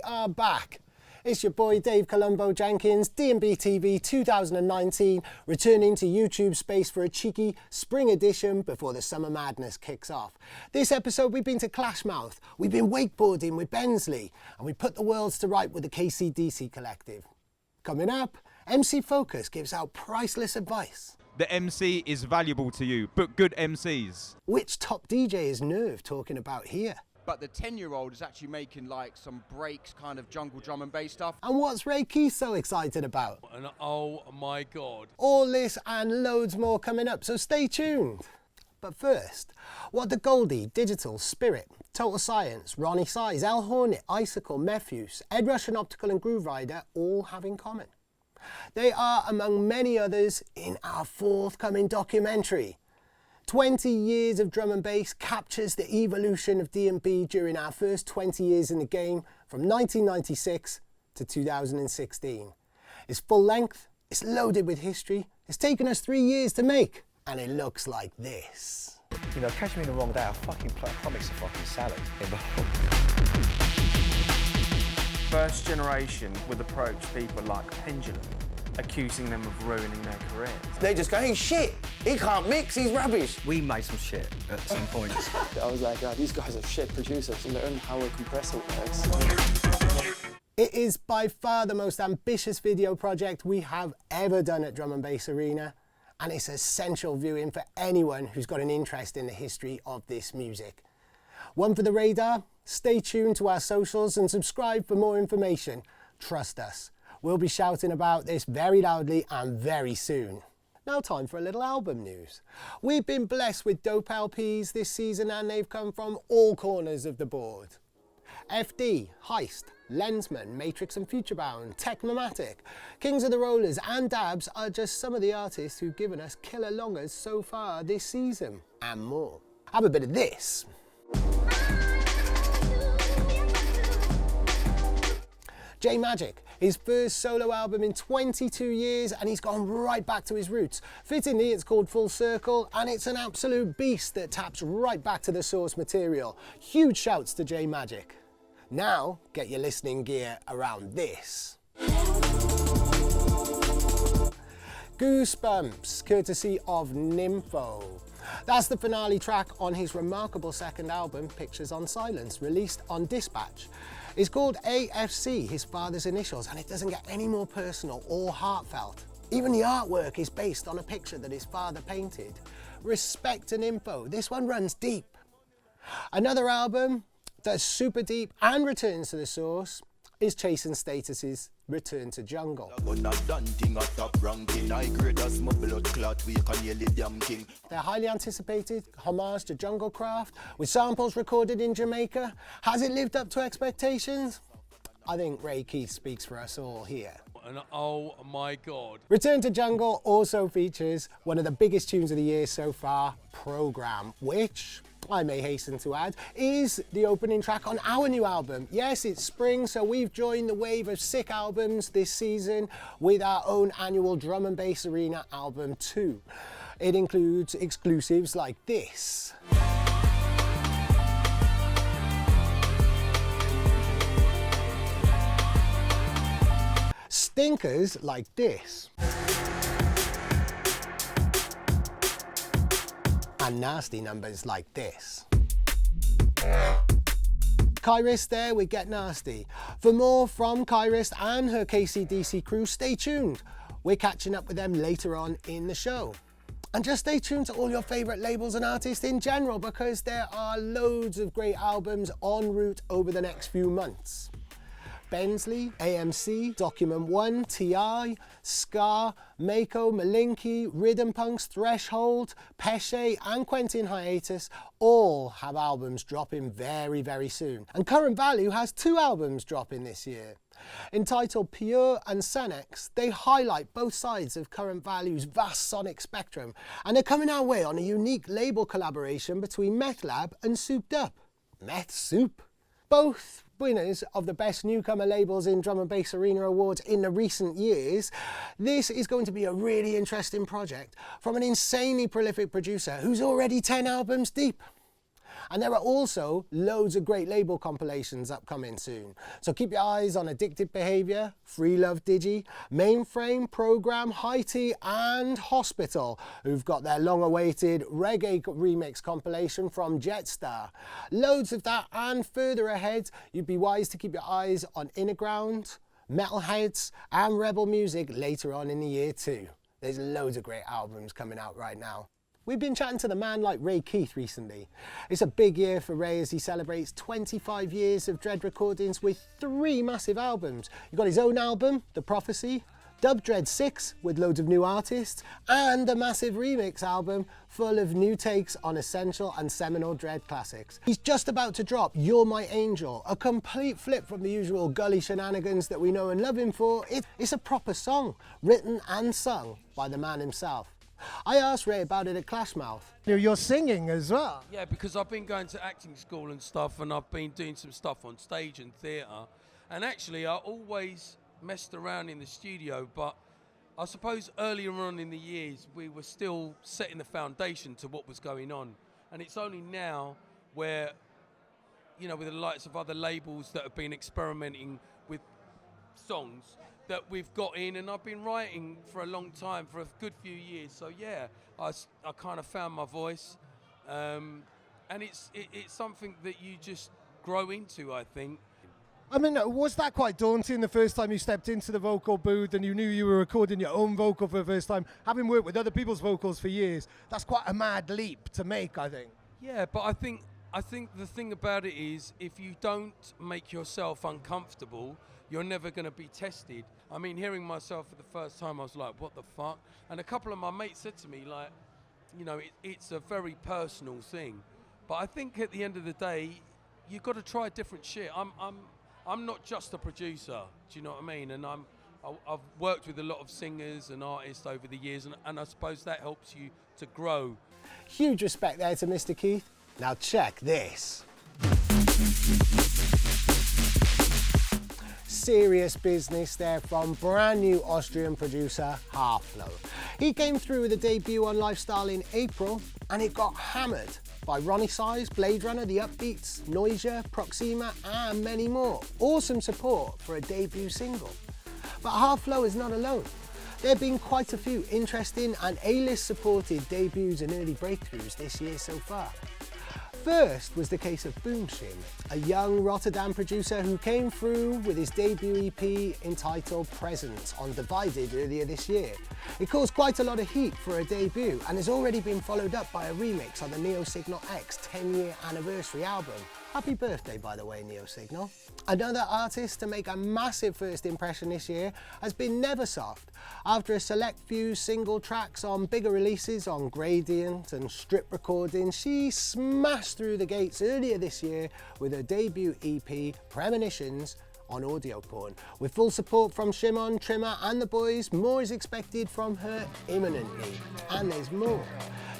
we are back. It's your boy Dave Colombo Jenkins, D&BTV 2019, returning to YouTube space for a cheeky spring edition before the summer madness kicks off. This episode we've been to Clashmouth, we've been wakeboarding with Bensley, and we put the worlds to right with the KCDC Collective. Coming up, MC Focus gives out priceless advice. The MC is valuable to you, but good MCs. Which top DJ is Nerve talking about here? But the 10-year-old is actually making like some breaks, kind of jungle drum and bass stuff. And what's Ray Keith so excited about? And oh my God. All this and loads more coming up, so stay tuned. But first, what do Goldie, Digital, Spirit, Total Science, Ronnie Size, El Hornet, Icicle, Mefuse, Ed Russian Optical and Groove Rider all have in common? They are, among many others, in our forthcoming documentary. 20 years of drum and bass captures the evolution of D&B during our first 20 years in the game from 1996 to 2016. It's full length, it's loaded with history, it's taken us 3 years to make, and it looks like this. You know, catch me in the wrong day, I'll fucking play comics a fucking salad. First generation would approach people like Pendulum, accusing them of ruining their careers. They just go, hey, shit, he can't mix, he's rubbish. We made some shit at some points. I was like, oh, these guys are shit producers and learn how a compressor works. It is by far the most ambitious video project we have ever done at Drum&BassArena, and it's essential viewing for anyone who's got an interest in the history of this music. One for the radar, stay tuned to our socials and subscribe for more information. Trust us, we'll be shouting about this very loudly and very soon. Now time for a little album news. We've been blessed with dope LPs this season and they've come from all corners of the board. FD, Heist, Lensman, Matrix and Futurebound, Technomatic, Kings of the Rollers and Dabs are just some of the artists who've given us killer longers so far this season, and more. Have a bit of this. Majik, his first solo album in 22 years, and he's gone right back to his roots. Fittingly, it's called Full Circle, and it's an absolute beast that taps right back to the source material. Huge shouts to Majik. Now, get your listening gear around this. Goosebumps, courtesy of Nymfo. That's the finale track on his remarkable second album, Pictures on Silence, released on Dispatch. It's called AFC, his father's initials, and it doesn't get any more personal or heartfelt. Even the artwork is based on a picture that his father painted. Respect to Nymfo, this one runs deep. Another album that's super deep and returns to the source is Chasing Status's Return to Jungle. Their highly anticipated homage to Junglecraft, with samples recorded in Jamaica. Has it lived up to expectations? I think Ray Keith speaks for us all here. And oh my God. Return to Jungle also features one of the biggest tunes of the year so far, Program, which, I may hasten to add, is the opening track on our new album. Yes, it's spring, so we've joined the wave of sick albums this season with our own annual Drum&BassArena album 2. It includes exclusives like this. Stinkers like this. And nasty numbers like this. Kairis there with Get Nasty. For more from Kairis and her KCDC crew, stay tuned. We're catching up with them later on in the show. And just stay tuned to all your favourite labels and artists in general, because there are loads of great albums en route over the next few months. Bensley, AMC, Document 1, T.I., Scar, Mako, Malinky, Rhythm Punks, Threshold, Pesce and Quentin Hiatus all have albums dropping very, very soon. And Current Value has 2 albums dropping this year. Entitled Pure and Senex, they highlight both sides of Current Value's vast sonic spectrum, and they're coming our way on a unique label collaboration between Meth Lab and Souped Up. Meth Soup. Both winners of the Best Newcomer Labels in Drum&BassArena Awards in the recent years. This is going to be a really interesting project from an insanely prolific producer who's already 10 albums deep. And there are also loads of great label compilations upcoming soon. So keep your eyes on Addictive Behaviour, Free Love Digi, Mainframe, Program, High Tea and Hospital, who've got their long-awaited reggae remix compilation from Jetstar. Loads of that, and further ahead, you'd be wise to keep your eyes on Innerground, Metalheads and Rebel Music later on in the year too. There's loads of great albums coming out right now. We've been chatting to the man like Ray Keith recently. It's a big year for Ray as he celebrates 25 years of Dread recordings with 3 massive albums. You've got his own album, The Prophecy, Dub Dread 6 with loads of new artists, and a massive remix album full of new takes on essential and seminal Dread classics. He's just about to drop You're My Angel, a complete flip from the usual gully shenanigans that we know and love him for. It's a proper song, written and sung by the man himself. I asked Ray about it at Clashmouth. You're singing as well? Yeah, because I've been going to acting school and stuff, and I've been doing some stuff on stage and theatre. And actually, I always messed around in the studio, but I suppose earlier on in the years, we were still setting the foundation to what was going on. And it's only now where, you know, with the likes of other labels that have been experimenting with songs, that we've got in, and I've been writing for a long time, for a good few years. So yeah, I kind of found my voice, and it's something that you just grow into, I think. I mean, was that quite daunting the first time you stepped into the vocal booth and you knew you were recording your own vocal for the first time? Having worked with other people's vocals for years, that's quite a mad leap to make, I think. Yeah, but I think the thing about it is, if you don't make yourself uncomfortable, you're never going to be tested. I mean, hearing myself for the first time, I was like, what the fuck? And a couple of my mates said to me, like, you know, it's a very personal thing. But I think at the end of the day, you've got to try different shit. I'm not just a producer, do you know what I mean? And I've worked with a lot of singers and artists over the years, and I suppose that helps you to grow. Huge respect there to Mr. Keith. Now check this. Serious business there from brand new Austrian producer Halfflow. He came through with a debut on Lifestyle in April, and it got hammered by Ronnie Size, Blade Runner, The Upbeats, Noisia, Proxima and many more. Awesome support for a debut single. But Halfflow is not alone. There have been quite a few interesting and A-list supported debuts and early breakthroughs this year so far. First was the case of Boomshin, a young Rotterdam producer who came through with his debut EP entitled Presence on Divided earlier this year. It caused quite a lot of heat for a debut and has already been followed up by a remix on the Neo Signal X 10-year anniversary album. Happy birthday, by the way, Neo Signal. Another artist to make a massive first impression this year has been Neversoft. After a select few single tracks on bigger releases on Gradient and Strip recordings, she smashed through the gates earlier this year with her debut EP, Premonitions, on Audio Porn. With full support from Shimon, Trimmer and the boys, more is expected from her imminently. And there's more.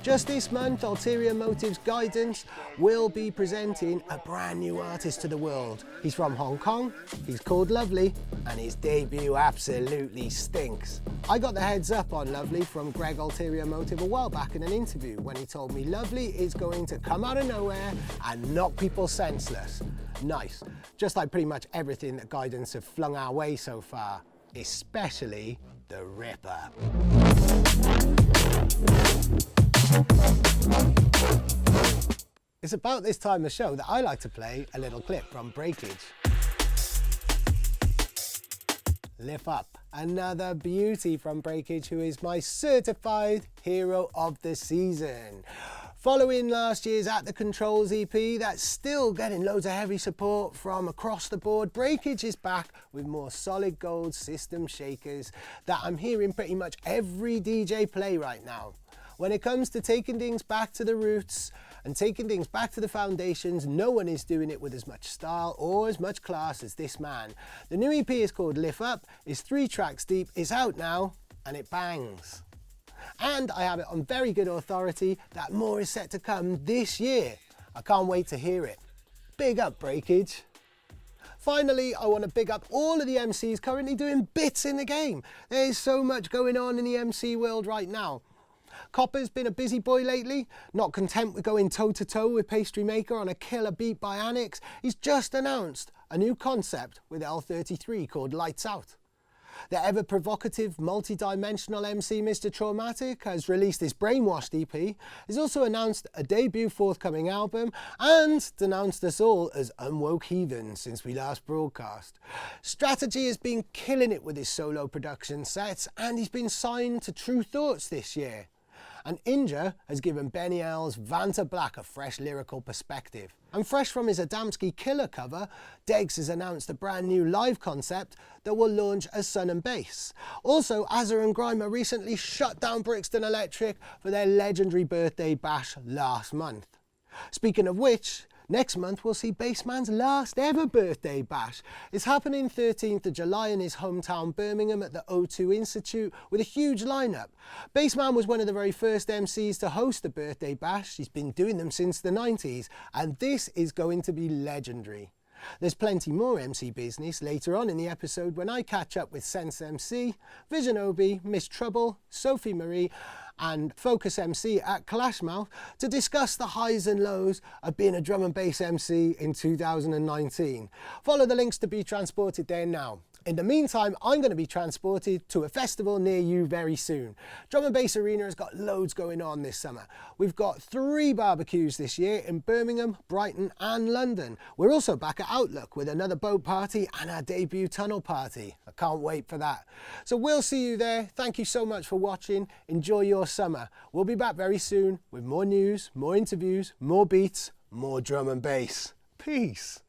Just this month, Ulterior Motive's Guidance will be presenting a brand new artist to the world. He's from Hong Kong, he's called Lovely, and his debut absolutely stinks. I got the heads up on Lovely from Greg Ulterior Motive a while back in an interview when he told me Lovely is going to come out of nowhere and knock people senseless. Nice, just like pretty much everything that Guidance have flung our way so far, especially the Ripper. It's about this time of the show that I like to play a little clip from Breakage. Lift Up, another beauty from Breakage, who is my certified hero of the season. Following last year's At the Controls EP that's still getting loads of heavy support from across the board, Breakage is back with more solid gold system shakers that I'm hearing pretty much every DJ play right now. When it comes to taking things back to the roots and taking things back to the foundations, no one is doing it with as much style or as much class as this man. The new EP is called Lift Up, it's 3 tracks deep, it's out now, and it bangs. And I have it on very good authority that more is set to come this year. I can't wait to hear it. Big up, Breakage. Finally, I want to big up all of the MCs currently doing bits in the game. There's so much going on in the MC world right now. Copper's been a busy boy lately. Not content with going toe-to-toe with Pastry Maker on a killer beat by Annex, he's just announced a new concept with L33 called Lights Out. The ever-provocative, multi-dimensional MC Mr. Traumatic has released his Brainwashed EP, has also announced a debut forthcoming album, and denounced us all as unwoke heathens since we last broadcast. Strategy has been killing it with his solo production sets, and he's been signed to True Thoughts this year. And Inja has given Benny L's Vanta Black a fresh lyrical perspective. And fresh from his Adamski Killer cover, Degs has announced a brand new live concept that will launch as Sun and Bass. Also, Azza and Grimer recently shut down Brixton Electric for their legendary birthday bash last month. Speaking of which, next month we'll see Bassman's last ever birthday bash. It's happening 13th of July in his hometown Birmingham at the O2 Institute with a huge lineup. Bassman was one of the very first MCs to host a birthday bash. He's been doing them since the 90s, and this is going to be legendary. There's plenty more MC business later on in the episode when I catch up with Sense MC, Vision Obi, Miss Trouble, Sophie Marie and Focus MC at Clashmouth to discuss the highs and lows of being a drum and bass MC in 2019. Follow the links to be transported there now. In the meantime, I'm going to be transported to a festival near you very soon. Drum&BassArena has got loads going on this summer. We've got 3 barbecues this year in Birmingham, Brighton and London. We're also back at Outlook with another boat party and our debut tunnel party. I can't wait for that. So we'll see you there. Thank you so much for watching. Enjoy your summer. We'll be back very soon with more news, more interviews, more beats, more drum and bass. Peace.